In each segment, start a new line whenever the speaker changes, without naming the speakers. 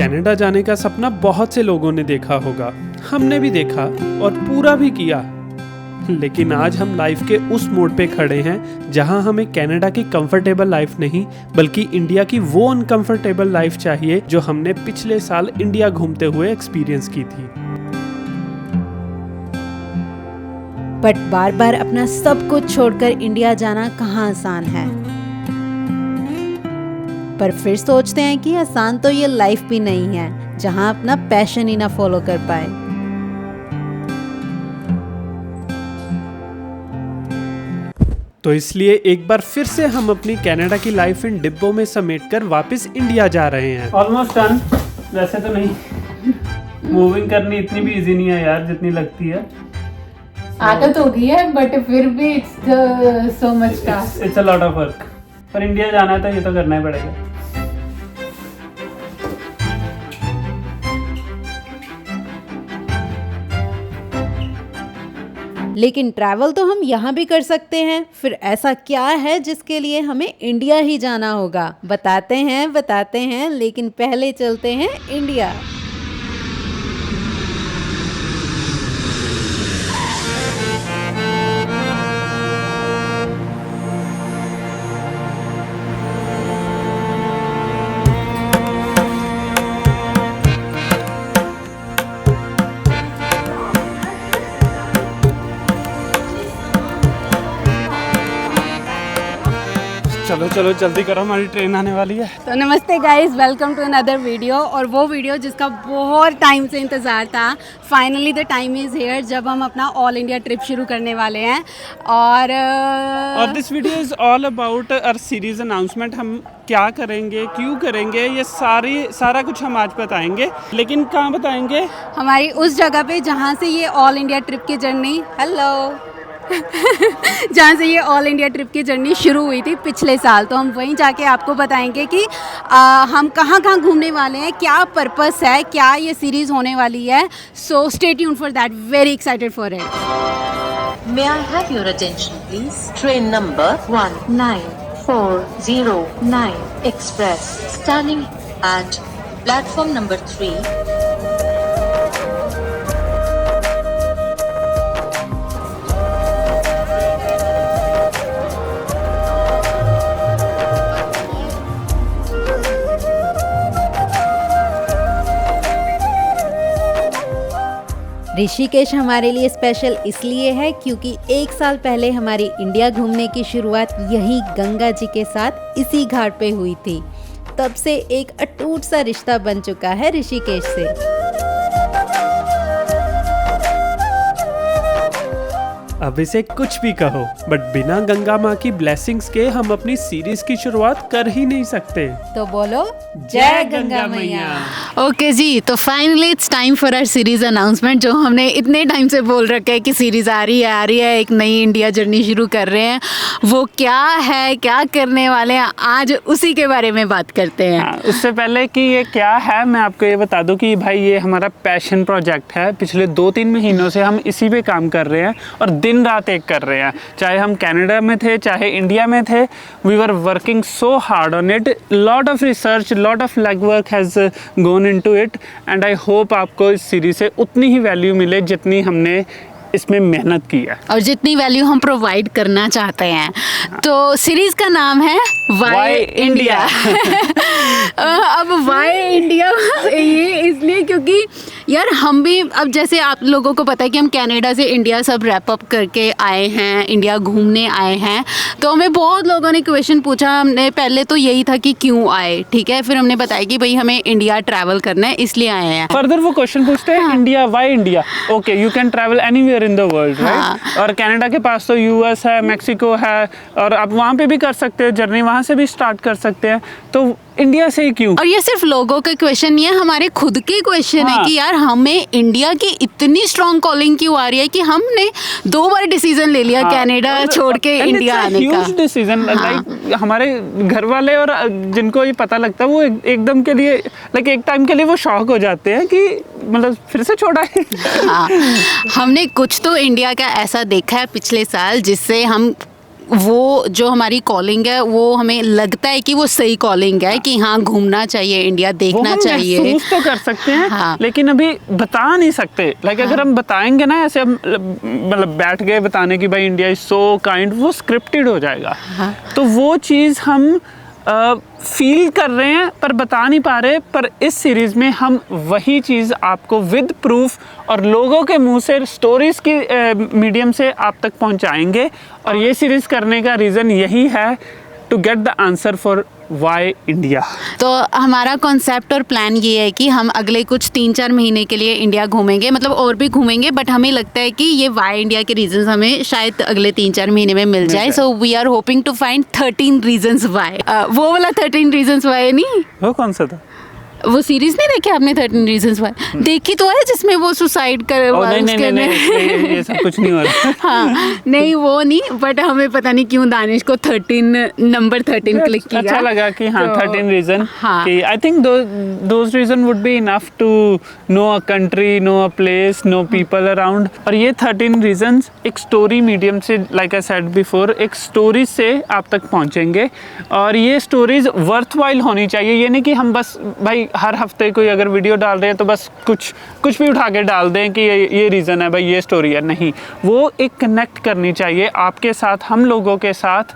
Canada जाने का सपना बहुत से लोगों ने देखा होगा, हमने भी देखा और पूरा भी किया। लेकिन आज हम लाइफ के उस मोड़ पे खड़े हैं जहां हमें कनाडा की कंफर्टेबल लाइफ नहीं बल्कि इंडिया की वो अनकंफर्टेबल लाइफ चाहिए जो हमने पिछले साल इंडिया घूमते हुए एक्सपीरियंस की थी।
बट बार बार अपना सब कुछ छोड़कर इंडिया जाना कहाँ आसान है, पर फिर सोचते हैं कि आसान तो ये लाइफ भी नहीं है जहां अपना पैशन ही ना फॉलो कर पाए।
तो इसलिए एक बार फिर से हम अपनी कनाडा की लाइफ इन डिब्बों में समेटकर वापस इंडिया जा रहे हैं।
Almost done. वैसे तो नहीं, मूविंग करनी इतनी भी इजी नहीं है यार जितनी लगती है।
आदत हो गई है बट फिर भी it's so much task,
it's a lot of work. पर इंडिया जाना है तो ये तो करना ही पड़ेगा।
लेकिन ट्रैवल तो हम यहाँ भी कर सकते हैं, फिर ऐसा क्या है जिसके लिए हमें इंडिया ही जाना होगा? बताते हैं, लेकिन पहले चलते हैं इंडिया।
चलो चलो जल्दी करो, हमारी ट्रेन आने वाली है।
तो नमस्ते guys, welcome to another video. और वो वीडियो जिसका बहुत टाइम से इंतज़ार था, finally the time is here, जब हम अपना ऑल इंडिया ट्रिप शुरू करने वाले हैं। और
this video is all about our series announcement. हम क्या करेंगे, क्यों करेंगे, ये सारा कुछ हम आज बताएंगे। लेकिन कहाँ बताएंगे?
हमारी उस जगह पे जहाँ से ये ऑल इंडिया ट्रिप की जर्नी जहाँ से ये ऑल इंडिया ट्रिप की जर्नी शुरू हुई थी पिछले साल। तो हम वहीं जाके आपको बताएंगे कि हम कहाँ घूमने वाले हैं, क्या पर्पस है, क्या ये सीरीज़ होने वाली है। So stay tuned for that, very excited for it.
May I have your attention please? Train number 19409 Express standing at platform number 3.
Rishikesh हमारे लिए स्पेशल इसलिए है क्योंकि 1 साल पहले हमारी इंडिया घूमने की शुरुआत यही गंगा जी के साथ इसी घाट पे हुई थी। तब से एक अटूट सा रिश्ता बन चुका है ऋषिकेश से।
अब इसे कुछ भी कहो, बट बिना गंगा माँ की ब्लेसिंग्स के हम अपनी सीरीज की शुरुआत कर ही नहीं सकते।
तो बोलो जय गंगा मैया।
ओके जी, तो finally it's time for our series announcement, जो हमने इतने टाइम से बोल रखा है कि सीरीज आ रही है, एक नई इंडिया जर्नी शुरू कर रहे हैं। वो क्या है, क्या करने वाले हैं, आज उसी के बारे में बात करते हैं।
उससे पहले कि ये क्या है, मैं आपको ये बता दूं कि भाई ये हमारा पैशन प्रोजेक्ट है। पिछले 2-3 महीनों से हम इसी पे काम कर रहे हैं और दिन रात एक कर रहे हैं। चाहे हम कनाडा में थे, चाहे इंडिया में थे, we were working so hard on it. Lot of research, lot of leg work has gone into it and I hope आपको इस सीरीज से उतनी ही वैल्यू मिले जितनी हमने इसमें मेहनत की है
और जितनी वैल्यू हम प्रोवाइड करना चाहते हैं। तो सीरीज का नाम है वाई इंडिया। अब वाई इंडिया ये इसलिए क्योंकि यार हम भी, अब जैसे आप लोगों को पता है कि हम कनाडा से इंडिया सब रैप अप करके आए हैं, इंडिया घूमने आए हैं। तो हमें बहुत लोगों ने क्वेश्चन पूछा। हमने पहले तो यही था कि क्यों आए, ठीक है, फिर हमने बताया कि भाई हमें इंडिया ट्रैवल करना है इसलिए आए हैं।
फर्दर वो क्वेश्चन पूछते हैं, India, why India? Okay, you can travel anywhere in the world, right? और कनाडा के पास तो यूएस है, मैक्सिको है, और आप वहाँ पे भी कर सकते हो जर्नी, वहाँ से भी स्टार्ट कर सकते हैं। तो इंडिया से ही क्यों?
और ये सिर्फ लोगों के क्वेश्चन नहीं है, हमारे खुद के क्वेश्चन है कि यार हमें इंडिया की इतनी स्ट्रॉन्ग कॉलिंग क्यों आ रही है कि हमने 2 बार डिसीजन ले लिया कनाडा छोड़ के इंडिया आने का।
Huge decision. लाइक हमारे घर वाले और जिनको ये पता लगता है वो एकदम के लिए, लाइक एक टाइम के लिए वो शॉक हो जाते हैं कि मतलब फिर से छोड़ा है।
हाँ, हमने कुछ तो इंडिया का ऐसा देखा है पिछले साल जिससे हम वो जो हमारी कॉलिंग है वो हमें लगता है कि वो सही कॉलिंग है कि हाँ घूमना चाहिए, इंडिया देखना चाहिए।
महसूस तो कर सकते हैं
हाँ।
लेकिन अभी बता नहीं सकते। लाइक अगर हम बताएंगे ना ऐसे, हम मतलब बैठ गए बताने की भाई इंडिया इज सो काइंड, वो स्क्रिप्टेड हो जाएगा। तो वो चीज़ हम फील कर रहे हैं पर बता नहीं पा रहे। पर इस सीरीज में हम वही चीज़ आपको विद प्रूफ और लोगों के मुंह से स्टोरीज की मीडियम से आप तक पहुंचाएंगे। और ये सीरीज करने का रीज़न यही है, to get the answer for why India.
तो हमारा कॉन्सेप्ट और प्लान ये है कि हम अगले कुछ 3-4 महीने के लिए इंडिया घूमेंगे, मतलब और भी घूमेंगे, बट हमें लगता है कि ये वाई इंडिया के रीजंस हमें शायद अगले 3-4 महीने में मिल जाए। So we are hoping to find 13 reasons why. वो वाला 13 रीजंस वाई नहीं,
वो कौन सा था?
वो सीरीज नहीं देखी आपने 13 रीजंस वाई? देखी तो है जिसमें वो सुसाइड कर
नहीं, ये सब कुछ नहीं हो रहा।
हाँ नहीं वो नहीं, बट हमें पता नहीं क्यों दानिश को 13 क्लिक किया।
अच्छा लगा कि हाँ 13 रीजन।
हाँ।
कि I think those reason would be enough to know a country, know a place, know people around. और ये 13 रीजंस एक स्टोरी मीडियम से, लाइक आई सेड बिफोर, एक स्टोरी से आप तक पहुंचेंगे। और ये स्टोरीज वर्थवाइल होनी चाहिए। ये नहीं कि हम बस भाई हर हफ्ते कोई अगर वीडियो डाल रहे हैं तो बस कुछ भी उठा के डाल दें कि ये रीज़न है भाई, ये स्टोरी है। नहीं, वो एक कनेक्ट करनी चाहिए आपके साथ, हम लोगों के साथ,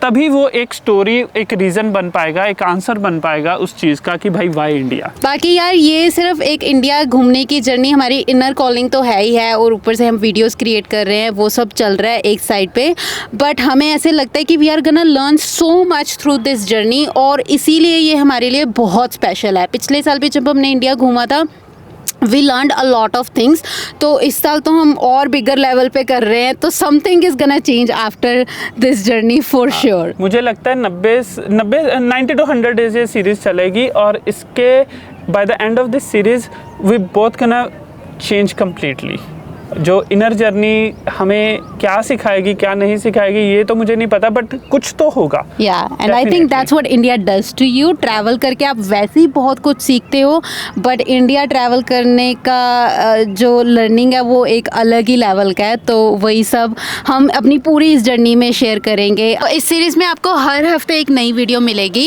तभी वो एक स्टोरी, एक रीज़न बन पाएगा, एक आंसर बन पाएगा उस चीज़ का कि भाई वाई इंडिया।
बाकी यार ये सिर्फ एक इंडिया घूमने की जर्नी, हमारी इनर कॉलिंग तो है ही है, और ऊपर से हम वीडियोस क्रिएट कर रहे हैं, वो सब चल रहा है एक साइड पे। बट हमें ऐसे लगता है कि we are gonna learn so much through this journey, और इसीलिए ये हमारे लिए बहुत स्पेशल है। पिछले साल भी जब हमने इंडिया घूमा था, we learned a lot of things. तो इस साल तो हम और बिगर लेवल पे कर रहे हैं, तो something is gonna change after this journey for sure.
मुझे लगता है 90 to 100 डेज ये सीरीज चलेगी, और इसके by the end of this series we both gonna change completely. जो इनर जर्नी हमें क्या सिखाएगी क्या नहीं सिखाएगी ये तो मुझे नहीं पता, बट कुछ तो होगा।
या and I think that's what India does to you. Travel करके आप वैसे ही बहुत कुछ सीखते हो, बट इंडिया ट्रैवल करने का जो लर्निंग है वो एक अलग ही लेवल का है। तो वही सब हम अपनी पूरी इस जर्नी में शेयर करेंगे। इस सीरीज़ में आपको हर हफ्ते एक नई वीडियो मिलेगी।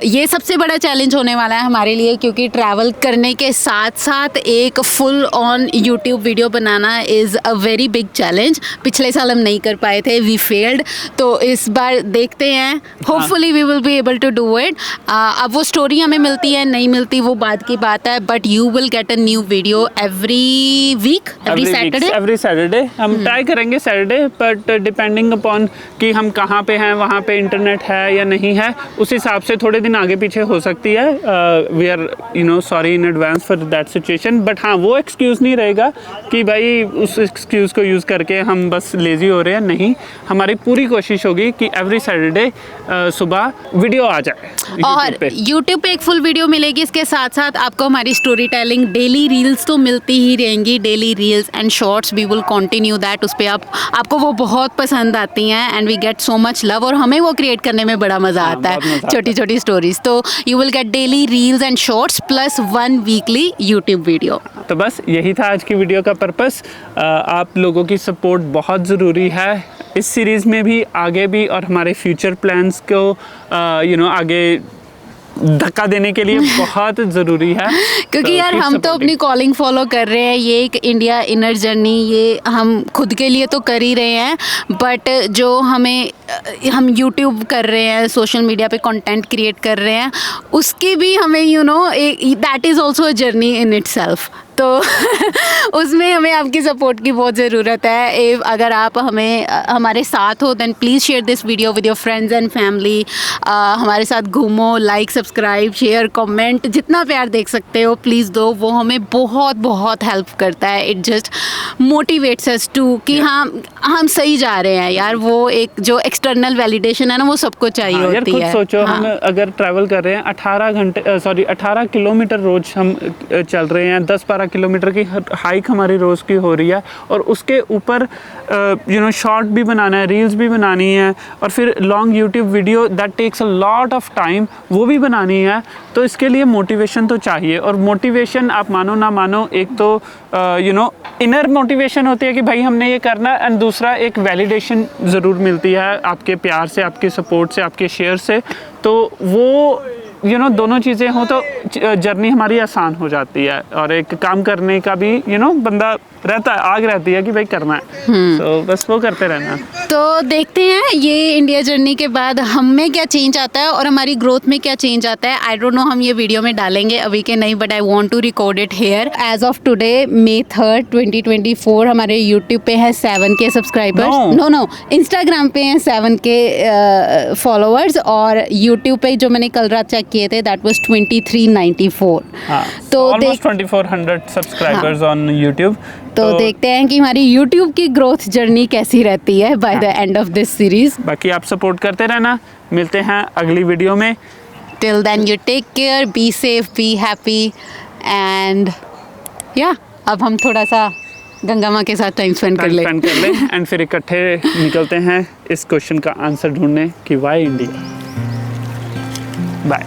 ये सबसे बड़ा चैलेंज होने वाला है हमारे लिए, क्योंकि ट्रैवल करने के साथ साथ एक full on YouTube video banana is a very big challenge. पिछले साल हम नहीं कर पाए थे, वी फेल्ड। तो इस बार देखते हैं, hopefully we will be able to do it. अब वो स्टोरी हमें मिलती है नहीं मिलती वो बात की बात है, but you will get a new video every week,
every Saturday. हम ट्राई करेंगे सैटरडे, बट डिपेंडिंग अपॉन कि हम कहाँ पे हैं, वहाँ पे इंटरनेट है या नहीं है, उस हिसाब से थोड़े दिन आगे पीछे हो सकती है। We are sorry in advance for that situation. But हाँ, वो एक्सक्यूज़ नहीं रहेगा कि भाई उस एक्सक्यूज़ को यूज़ करके हम बस लेज़ी हो रहे हैं। नहीं, हमारी पूरी कोशिश होगी कि एवरी सैटरडे सुबह वीडियो आ जाए
और YouTube पे एक फुल वीडियो मिलेगी। इसके साथ साथ आपको हमारी स्टोरी टेलिंग, डेली रील्स तो मिलती ही रहेंगी, daily reels and shorts, we will continue that. उस पर आपको वो बहुत पसंद आती हैं and we get so much love, और हमें वो क्रिएट करने में बड़ा मज़ा आता है, छोटी छोटी स्टोरीज। तो you will gate daily reels and shorts plus 1 weekly YouTube video.
तो बस यही था आज की वीडियो का पर्पस। आप लोगों की सपोर्ट बहुत ज़रूरी है इस सीरीज़ में भी, आगे भी, और हमारे फ्यूचर प्लान्स को आगे धक्का देने के लिए बहुत ज़रूरी है।
क्योंकि यार हम तो अपनी कॉलिंग फॉलो कर रहे हैं, ये एक इंडिया इनर जर्नी, ये हम खुद के लिए तो कर ही रहे हैं, बट जो हम यूट्यूब कर रहे हैं, सोशल मीडिया पे कंटेंट क्रिएट कर रहे हैं, उसकी भी हमें that is also a journey in itself. तो उसमें हमें आपकी सपोर्ट की बहुत ज़रूरत है। अगर आप हमारे साथ हो, then please share this video with your friends and family. हमारे साथ घूमो, लाइक, सब्सक्राइब, शेयर, कमेंट, जितना प्यार देख सकते हो प्लीज़ दो, वो हमें बहुत बहुत हेल्प करता है। It just motivates us to कि हम सही जा रहे हैं यार। वो एक जो एक्सटर्नल वैलिडेशन है ना, वो सबको चाहिए होती है।
सोचो, हम अगर ट्रैवल कर रहे हैं 18 किलोमीटर रोज हम चल रहे हैं, 10-12 किलोमीटर की हाइक हमारी रोज़ की हो रही है, और उसके ऊपर शॉर्ट भी बनाना है, रील्स भी बनानी है, और फिर long YouTube video that takes a lot of time वो भी बनानी है। तो इसके लिए मोटिवेशन तो चाहिए, और मोटिवेशन आप मानो ना मानो, एक तो इनर मोटिवेशन होती है कि भाई हमने ये करना, एंड दूसरा एक वैलिडेशन ज़रूर मिलती है आपके प्यार से, आपके सपोर्ट से, आपके शेयर से। तो वो दोनों चीज़ें हों तो जर्नी हमारी आसान हो जाती है, और एक काम करने का भी बंदा रहता है, आग रहती है कि भाई करना है। तो बस वो करते रहना।
तो देखते हैं ये इंडिया जर्नी के बाद हम में क्या चेंज आता है और हमारी ग्रोथ में क्या चेंज आता है। आई डोंट नो हम ये वीडियो में डालेंगे अभी के नहीं, but I want to record it here. As of today May 3rd 2024 हमारे यूट्यूब पे है 7K सब्सक्राइबर्स। नो इंस्टाग्राम पे हैं 7K फॉलोअर्स, और यूट्यूब पे जो मैंने कल रात चेक किए थे दैट वाज 2394।
तो ऑलमोस्ट 2400 सब्सक्राइबर्स ऑन यूट्यूब।
तो देखते हैं कि हमारी यूट्यूब की ग्रोथ जर्नी कैसी रहती है bye the end of this series.
बाकी आप सपोर्ट करते रहना, मिलते हैं अगली वीडियो में।
Till then you take care, be safe, be happy, and या अब हम थोड़ा सा गंगा माँ के साथ टाइम स्पेंड कर लें
एंड फिर इकट्ठे निकलते हैं इस क्वेश्चन का आंसर ढूंढने कि वाई इंडिया। बाय।